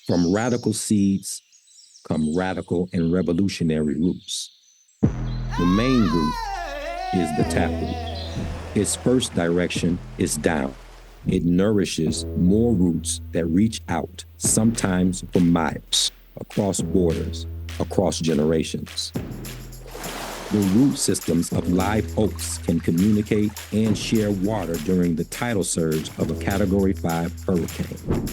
From radical seeds come radical and revolutionary roots. The main root is the taproot. Its first direction is down. It nourishes more roots that reach out, sometimes for miles, across borders, across generations. The root systems of live oaks can communicate and share water during the tidal surge of a Category 5 hurricane.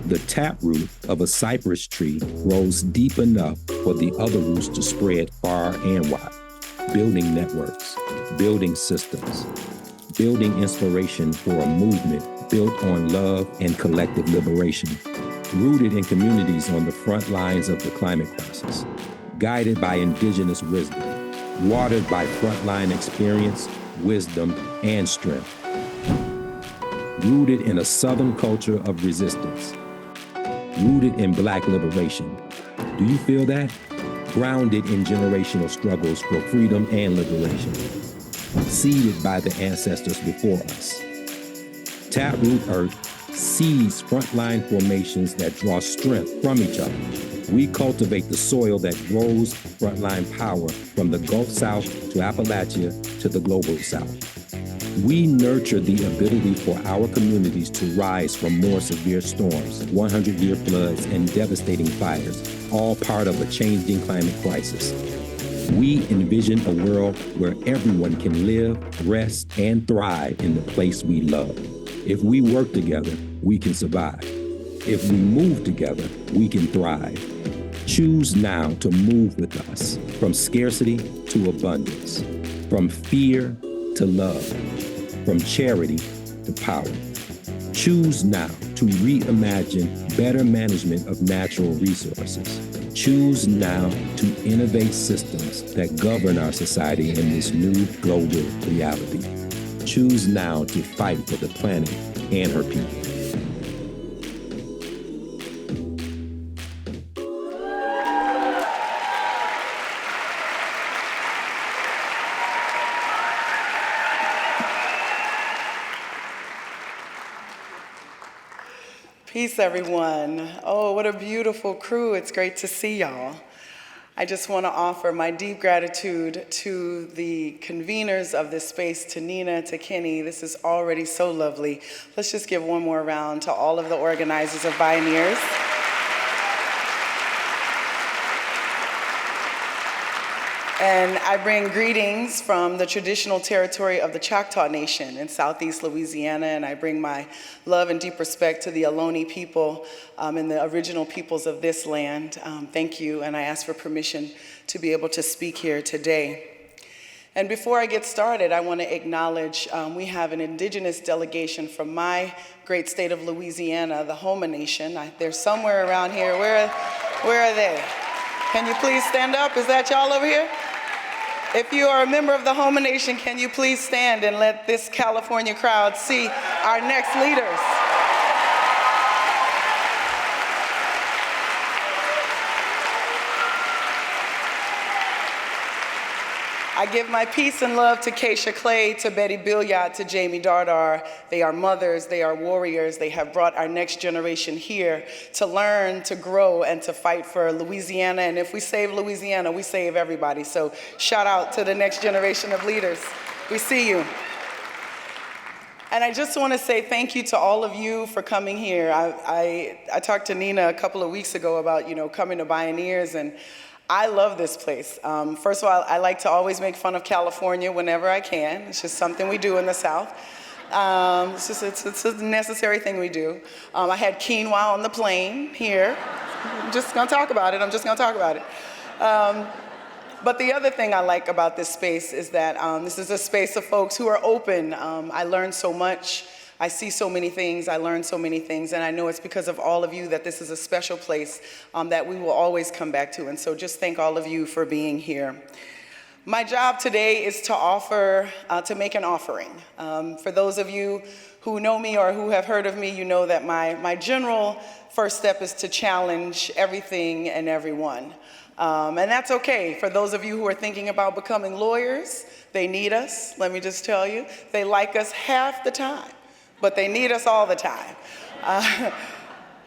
The taproot of a cypress tree grows deep enough for the other roots to spread far and wide, building networks, building systems, building inspiration for a movement built on love and collective liberation, rooted in communities on the front lines of the climate crisis, guided by indigenous wisdom, watered by frontline experience, wisdom, and strength. Rooted in a Southern culture of resistance, rooted in Black liberation. Do you feel that? Grounded in generational struggles for freedom and liberation, seeded by the ancestors before us. Taproot Earth seeds frontline formations that draw strength from each other. We cultivate the soil that grows frontline power from the Gulf South to Appalachia to the global South. We nurture the ability for our communities to rise from more severe storms, 100-year floods, and devastating fires, all part of a changing climate crisis. We envision a world where everyone can live, rest, and thrive in the place we love. If we work together, we can survive. If we move together, we can thrive. Choose now to move with us from scarcity to abundance, from fear to love, from charity to power. Choose now to reimagine better management of natural resources. Choose now to innovate systems that govern our society in this new global reality. Choose now to fight for the planet and her people. Peace, everyone. Oh, what a beautiful crew. It's great to see y'all. I just want to offer my deep gratitude to the conveners of this space, to Nina, to Kenny. This is already so lovely. Let's just give one more round to all of the organizers of Bioneers. And I bring greetings from the traditional territory of the Choctaw Nation in Southeast Louisiana, and I bring my love and deep respect to the Ohlone people and the original peoples of this land. Thank you, and I ask for permission to be able to speak here today. And before I get started, I want to acknowledge we have an indigenous delegation from my great state of Louisiana, the Houma Nation. They're somewhere around here. Where are they? Can you please stand up? Is that y'all over here? If you are a member of the Houma Nation, can you please stand and let this California crowd see our next leaders? I give my peace and love to Keisha Clay, to Betty Billiard, to Jamie Dardar. They are mothers, they are warriors. They have brought our next generation here to learn, to grow, and to fight for Louisiana. And if we save Louisiana, we save everybody. So shout out to the next generation of leaders. We see you. And I just want to say thank you to all of you for coming here. I talked to Nina a couple of weeks ago about, coming to Bioneers, and I love this place. First of all, I like to always make fun of California whenever I can. It's just something we do in the South. It's a necessary thing we do. I had quinoa on the plane here. I'm just gonna talk about it. But the other thing I like about this space is that this is a space of folks who are open. I learned so much. I see so many things, I learn so many things, and I know it's because of all of you that this is a special place that we will always come back to. And so just thank all of you for being here. My job today is to make an offering. For those of you who know me or who have heard of me, you know that my general first step is to challenge everything and everyone. And that's okay. For those of you who are thinking about becoming lawyers, they need us, let me just tell you. They like us half the time, but they need us all the time.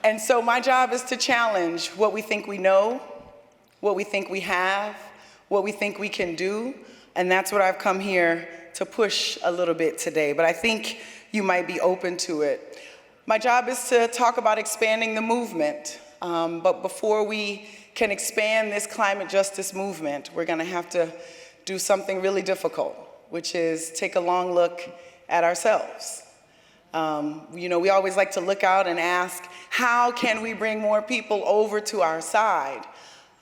And so my job is to challenge what we think we know, what we think we have, what we think we can do, and that's what I've come here to push a little bit today, but I think you might be open to it. My job is to talk about expanding the movement, but before we can expand this climate justice movement, we're gonna have to do something really difficult, which is take a long look at ourselves. We always like to look out and ask, how can we bring more people over to our side?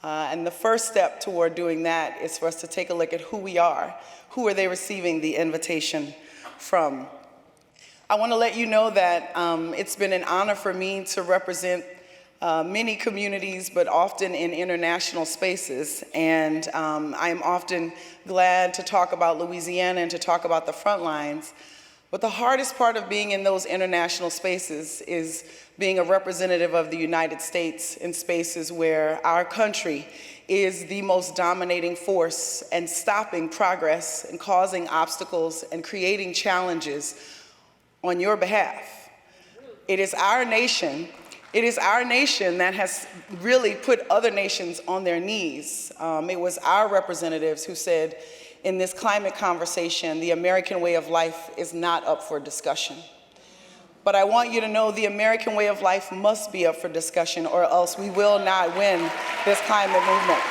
And the first step toward doing that is for us to take a look at who we are. Who are they receiving the invitation from? I want to let you know that it's been an honor for me to represent many communities, but often in international spaces. And I am often glad to talk about Louisiana and to talk about the front lines. But the hardest part of being in those international spaces is being a representative of the United States in spaces where our country is the most dominating force and stopping progress and causing obstacles and creating challenges on your behalf. It is our nation that has really put other nations on their knees. It was our representatives who said, in this climate conversation, the American way of life is not up for discussion. But I want you to know the American way of life must be up for discussion, or else we will not win this climate movement.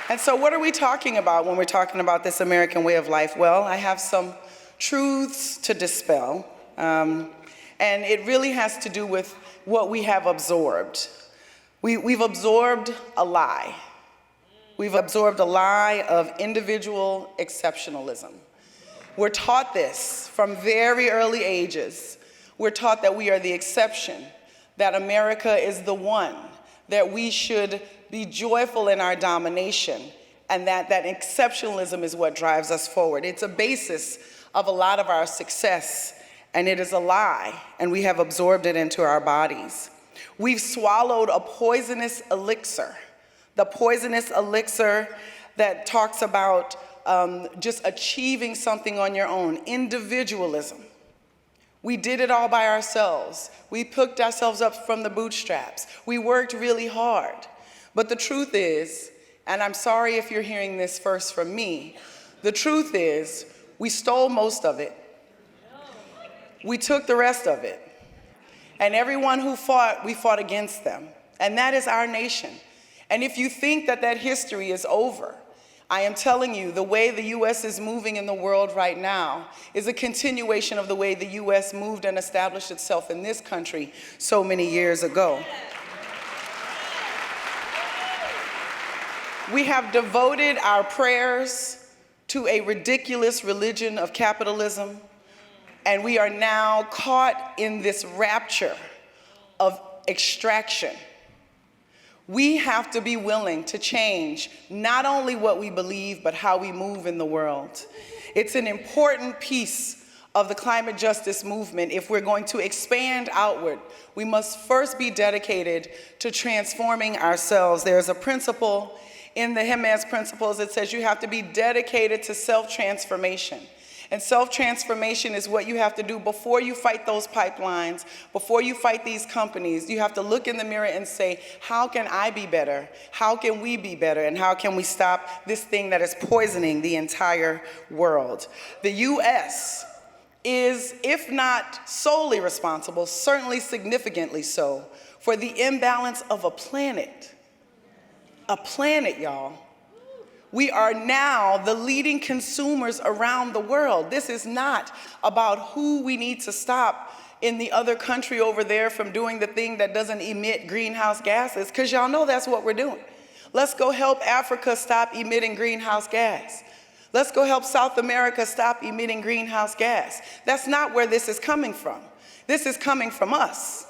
And so what are we talking about when we're talking about this American way of life? Well, I have some truths to dispel, and it really has to do with what we have absorbed. We've absorbed a lie. We've absorbed a lie of individual exceptionalism. We're taught this from very early ages. We're taught that we are the exception, that America is the one, that we should be joyful in our domination, and that exceptionalism is what drives us forward. It's a basis of a lot of our success, and it is a lie, and we have absorbed it into our bodies. We've swallowed a poisonous elixir, the poisonous elixir that talks about just achieving something on your own, individualism. We did it all by ourselves. We picked ourselves up from the bootstraps. We worked really hard. But the truth is, and I'm sorry if you're hearing this first from me, the truth is, we stole most of it. We took the rest of it. And everyone who fought, we fought against them. And that is our nation. And if you think that that history is over, I am telling you, the way the U.S. is moving in the world right now is a continuation of the way the U.S. moved and established itself in this country so many years ago. We have devoted our prayers to a ridiculous religion of capitalism, and we are now caught in this rapture of extraction. We have to be willing to change not only what we believe, but how we move in the world. It's an important piece of the climate justice movement. If we're going to expand outward, we must first be dedicated to transforming ourselves. There's a principle in the Jimenez principles that says you have to be dedicated to self-transformation. And self-transformation is what you have to do before you fight those pipelines, before you fight these companies. You have to look in the mirror and say, how can I be better? How can we be better? And how can we stop this thing that is poisoning the entire world? The U.S. is, if not solely responsible, certainly significantly so, for the imbalance of a planet. A planet, y'all. We are now the leading consumers around the world. This is not about who we need to stop in the other country over there from doing the thing that doesn't emit greenhouse gases, because y'all know that's what we're doing. Let's go help Africa stop emitting greenhouse gas. Let's go help South America stop emitting greenhouse gas. That's not where this is coming from. This is coming from us.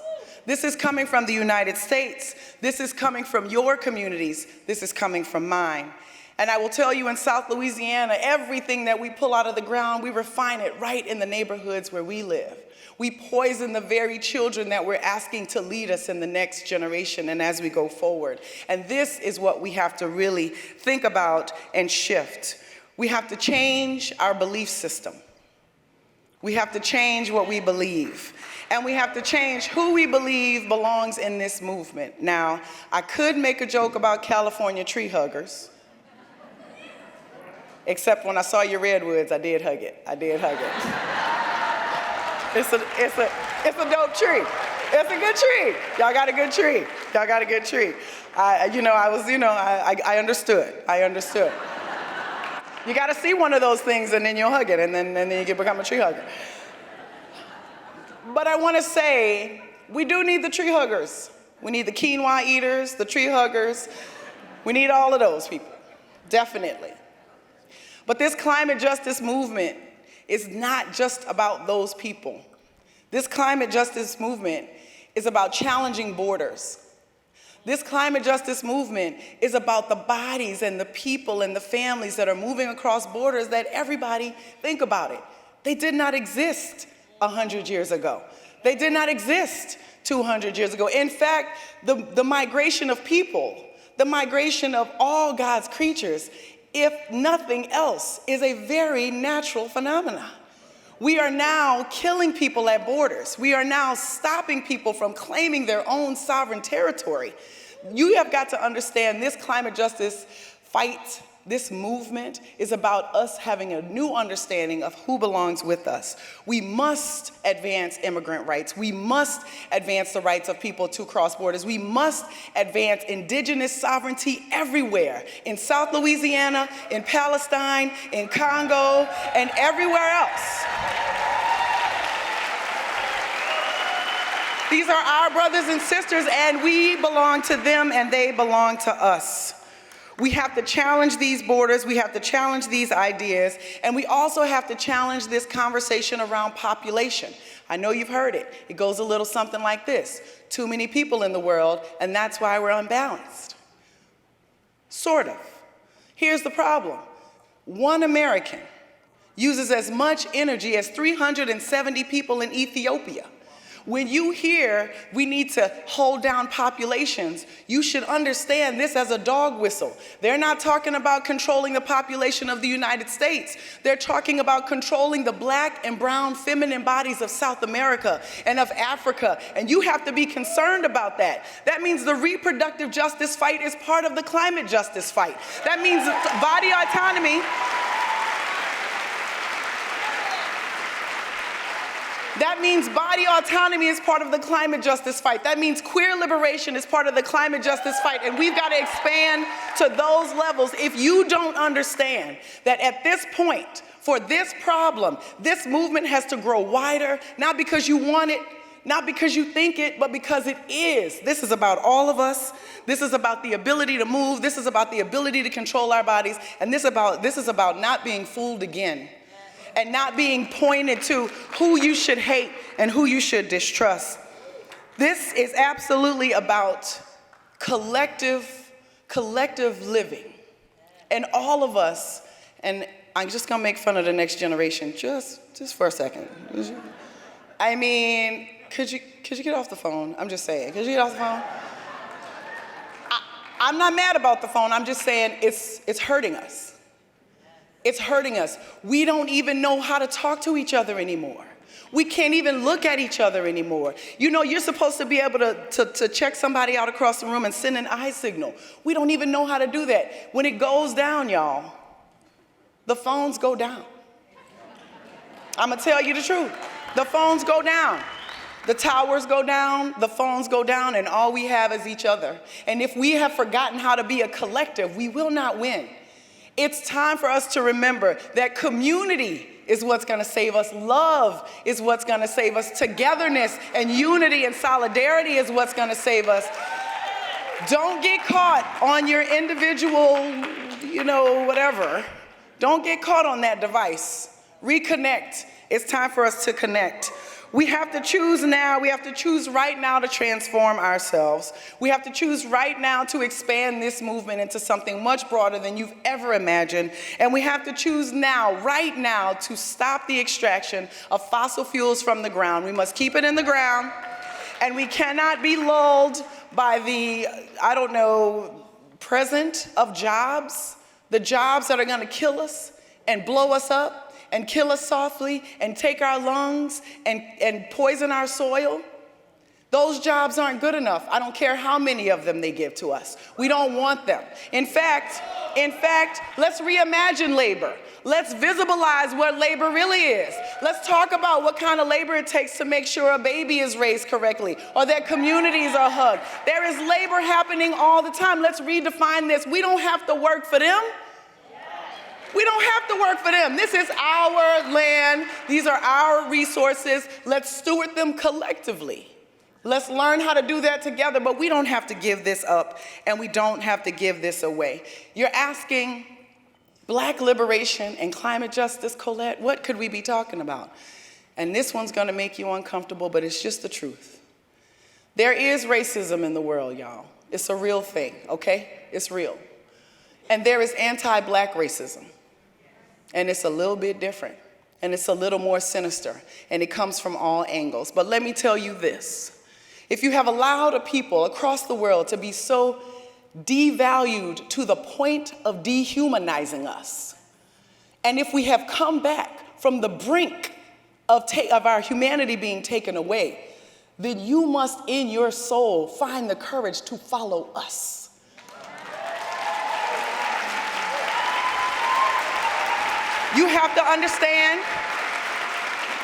This is coming from the United States. This is coming from your communities. This is coming from mine. And I will tell you, in South Louisiana, everything that we pull out of the ground, we refine it right in the neighborhoods where we live. We poison the very children that we're asking to lead us in the next generation and as we go forward. And this is what we have to really think about and shift. We have to change our belief system. We have to change what we believe. And we have to change who we believe belongs in this movement. Now, I could make a joke about California tree huggers. Except when I saw your redwoods, I did hug it. I did hug it. It's a dope tree. It's a good tree. Y'all got a good tree. Y'all got a good tree. I understood. I understood. You got to see one of those things and then you'll hug it, and then you can become a tree hugger. But I want to say, we do need the tree huggers. We need the quinoa eaters, the tree huggers. We need all of those people, definitely. But this climate justice movement is not just about those people. This climate justice movement is about challenging borders. This climate justice movement is about the bodies and the people and the families that are moving across borders that everybody, think about it, they did not exist 100 years ago. They did not exist 200 years ago. In fact, the migration of people, the migration of all God's creatures, if nothing else, is a very natural phenomenon. We are now killing people at borders. We are now stopping people from claiming their own sovereign territory. You have got to understand this climate justice fight, this movement is about us having a new understanding of who belongs with us. We must advance immigrant rights. We must advance the rights of people to cross borders. We must advance indigenous sovereignty everywhere, in South Louisiana, in Palestine, in Congo, and everywhere else. These are our brothers and sisters, and we belong to them, and they belong to us. We have to challenge these borders, we have to challenge these ideas, and we also have to challenge this conversation around population. I know you've heard it. It goes a little something like this: too many people in the world, and that's why we're unbalanced. Sort of. Here's the problem. One American uses as much energy as 370 people in Ethiopia. When you hear we need to hold down populations, you should understand this as a dog whistle. They're not talking about controlling the population of the United States. They're talking about controlling the black and brown feminine bodies of South America and of Africa, and you have to be concerned about that. That means the reproductive justice fight is part of the climate justice fight. That means body autonomy. That means body autonomy is part of the climate justice fight. That means queer liberation is part of the climate justice fight, and we've got to expand to those levels. If you don't understand that at this point, for this problem, this movement has to grow wider, not because you want it, not because you think it, but because it is. This is about all of us. This is about the ability to move. This is about the ability to control our bodies. And this is about not being fooled again, and not being pointed to who you should hate and who you should distrust. This is absolutely about collective living. And all of us, and I'm just gonna make fun of the next generation just for a second. I mean, could you get off the phone? I'm just saying, could you get off the phone? I'm not mad about the phone, I'm just saying it's hurting us. It's hurting us. We don't even know how to talk to each other anymore. We can't even look at each other anymore. You know, you're supposed to be able to check somebody out across the room and send an eye signal. We don't even know how to do that. When it goes down, y'all, the phones go down. I'm gonna tell you the truth. The phones go down. The towers go down, the phones go down, and all we have is each other. And if we have forgotten how to be a collective, we will not win. It's time for us to remember that community is what's gonna save us. Love is what's gonna save us. Togetherness and unity and solidarity is what's gonna save us. Don't get caught on your individual, whatever. Don't get caught on that device. Reconnect. It's time for us to connect. We have to choose now. We have to choose right now to transform ourselves. We have to choose right now to expand this movement into something much broader than you've ever imagined. And we have to choose now, right now, to stop the extraction of fossil fuels from the ground. We must keep it in the ground. And we cannot be lulled by the, present of jobs, the jobs that are going to kill us and blow us up, and kill us softly and take our lungs and poison our soil, those jobs aren't good enough. I don't care how many of them they give to us. We don't want them. In fact, let's reimagine labor. Let's visibilize what labor really is. Let's talk about what kind of labor it takes to make sure a baby is raised correctly or that communities are hugged. There is labor happening all the time. Let's redefine this. We don't have to work for them. We don't have to work for them. This is our land. These are our resources. Let's steward them collectively. Let's learn how to do that together, but we don't have to give this up, and we don't have to give this away. You're asking Black liberation and climate justice, Colette, what could we be talking about? And this one's gonna make you uncomfortable, but it's just the truth. There is racism in the world, y'all. It's a real thing, okay? It's real. And there is anti-Black racism. And it's a little bit different. And it's a little more sinister. And it comes from all angles. But let me tell you this. If you have allowed a people across the world to be so devalued to the point of dehumanizing us, and if we have come back from the brink of our humanity being taken away, then you must in your soul find the courage to follow us. You have to understand.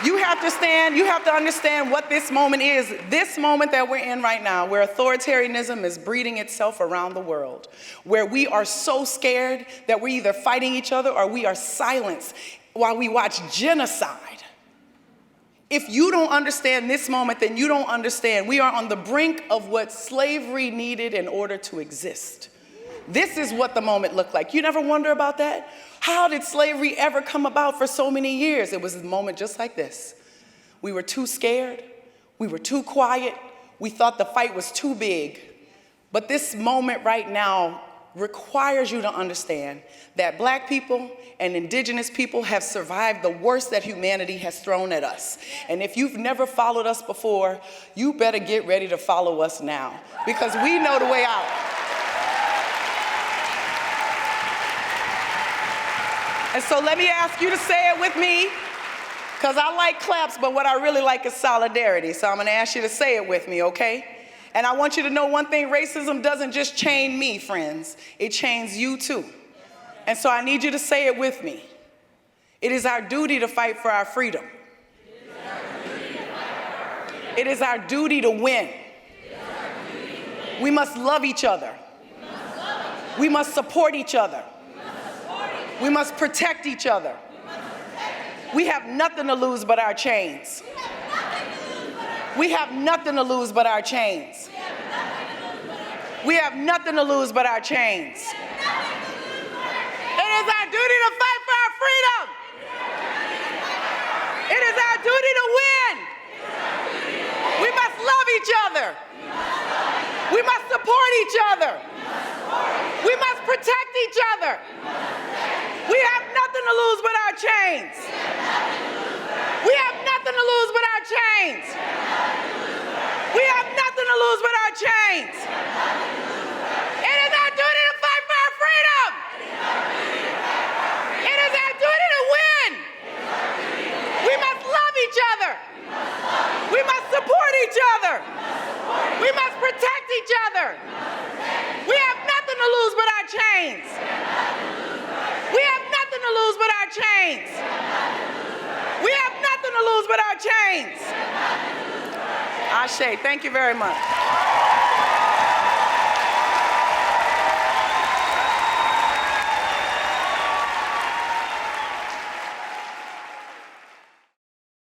You have to understand what this moment is. This moment that we're in right now, where authoritarianism is breeding itself around the world, where we are so scared that we're either fighting each other or we are silenced while we watch genocide. If you don't understand this moment, then you don't understand. We are on the brink of what slavery needed in order to exist. This is what the moment looked like. You never wonder about that? How did slavery ever come about for so many years? It was a moment just like this. We were too scared. We were too quiet. We thought the fight was too big. But this moment right now requires you to understand that Black people and indigenous people have survived the worst that humanity has thrown at us. And if you've never followed us before, you better get ready to follow us now, because we know the way out. And so let me ask you to say it with me, because I like claps, but what I really like is solidarity. So I'm going to ask you to say it with me, okay? And I want you to know one thing: racism doesn't just chain me, friends. It chains you too. And so I need you to say it with me. It is our duty to fight for our freedom. It is our duty to win. We must love each other. We must support each other. We must protect each other. We have nothing to lose but our chains. We have nothing to lose but our chains. We have nothing to lose but our chains. It is our duty to fight for our freedom. It is our duty to win. We must love each other. We must support each other. We must protect each other. We have nothing to lose but our chains. We have nothing to lose but our chains. We have nothing to lose but our chains. It is our duty to fight for our freedom. It is our duty to win. We must love each other. We must support each other. We must protect each other. We have nothing to lose but our chains. We have nothing to lose but our chains. We have nothing to lose but our chains. Ashe, thank you very much.